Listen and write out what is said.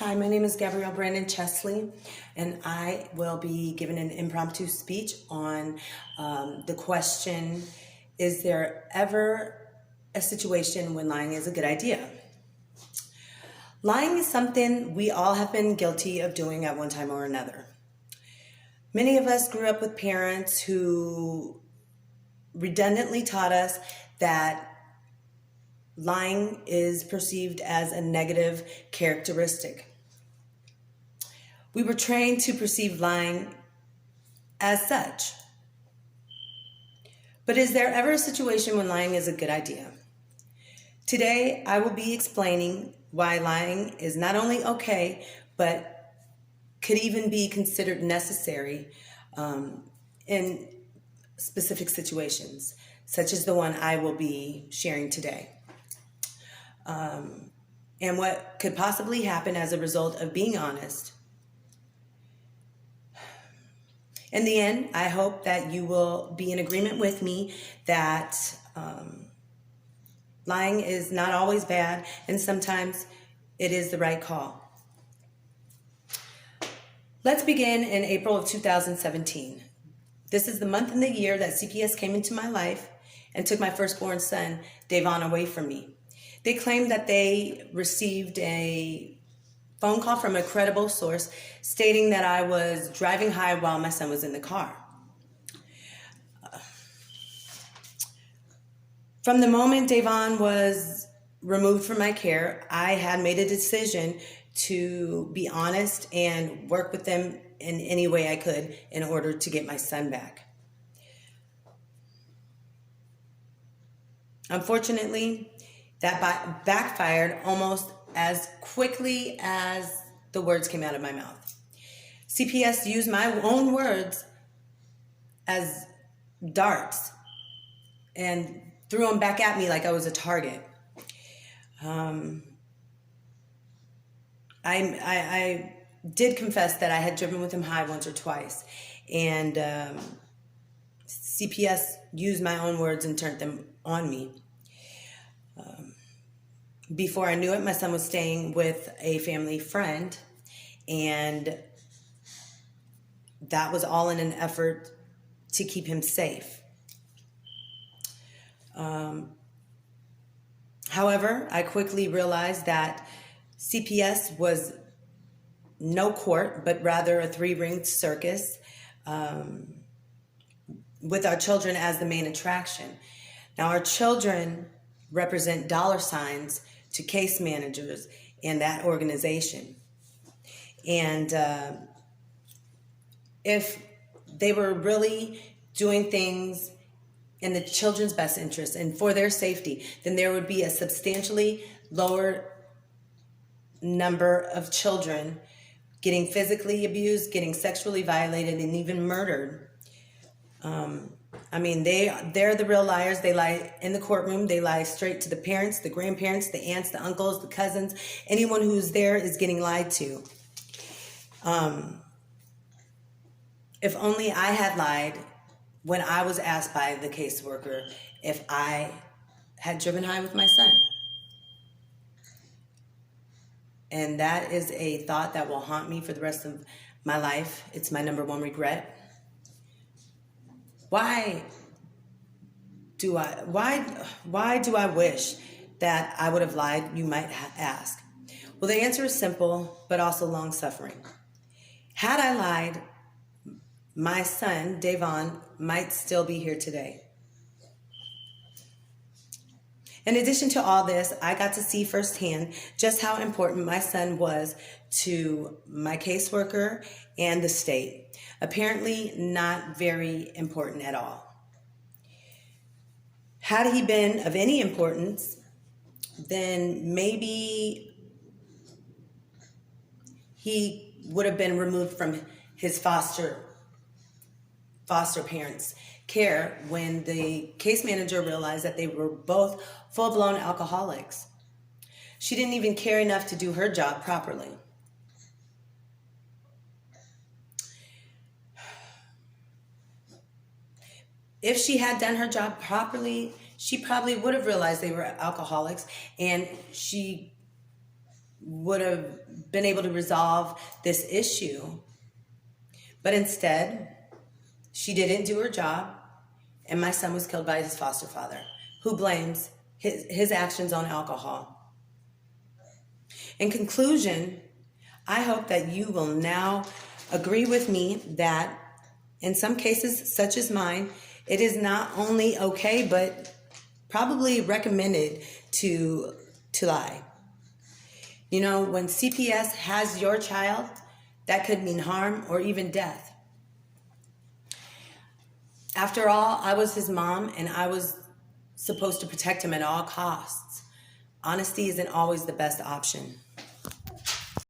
Hi, my name is Gabrielle Branon-Chesley, and I will be giving an impromptu speech on the question, is there ever a situation when lying is a good idea? Lying is something we all have been guilty of doing at one time or another. Many of us grew up with parents who redundantly taught us that lying is perceived as a negative characteristic. We were trained to perceive lying as such. But is there ever a situation when lying is a good idea? Today, I will be explaining why lying is not only okay, but could even be considered necessary in specific situations, such as the one I will be sharing today. And what could possibly happen as a result of being honest. In the end, I hope that you will be in agreement with me that lying is not always bad, and sometimes it is the right call. Let's begin in April of 2017. This is the month and the year that CPS came into my life and took my firstborn son, Davon, away from me. They claimed that they received a phone call from a credible source stating that I was driving high while my son was in the car. From the moment Davon was removed from my care, I had made a decision to be honest and work with them in any way I could in order to get my son back. Unfortunately, that backfired almost as quickly as the words came out of my mouth. CPS used my own words as darts and threw them back at me like I was a target. I did confess that I had driven with him high once or twice, and CPS used my own words and turned them on me. Before I knew it, my son was staying with a family friend, and that was all in an effort to keep him safe. However, I quickly realized that CPS was no court, but rather a three-ringed circus with our children as the main attraction. Now, our children represent dollar signs to case managers in that organization. And if they were really doing things in the children's best interest and for their safety, then there would be a substantially lower number of children getting physically abused, getting sexually violated, and even murdered. They're the real liars. They lie in the courtroom. They lie straight to the parents, the grandparents, the aunts, the uncles, the cousins. Anyone who's there is getting lied to. If only I had lied when I was asked by the caseworker if I had driven high with my son. And that is a thought that will haunt me for the rest of my life. It's my number one regret. Why do I wish that I would have lied, you might ask? Well, the answer is simple, but also long-suffering. Had I lied, my son, Davon, might still be here today. In addition to all this, I got to see firsthand just how important my son was to my caseworker and the state. Apparently not very important at all. Had he been of any importance, then maybe he would have been removed from his foster parents' care when the case manager realized that they were both full-blown alcoholics. She didn't even care enough to do her job properly. If she had done her job properly, she probably would have realized they were alcoholics, and she would have been able to resolve this issue. But instead, she didn't do her job, and my son was killed by his foster father, who blames his actions on alcohol. In conclusion, I hope that you will now agree with me that in some cases, such as mine, it is not only okay, but probably recommended to lie. You know, when CPS has your child, that could mean harm or even death. After all, I was his mom, and I was supposed to protect him at all costs. Honesty isn't always the best option.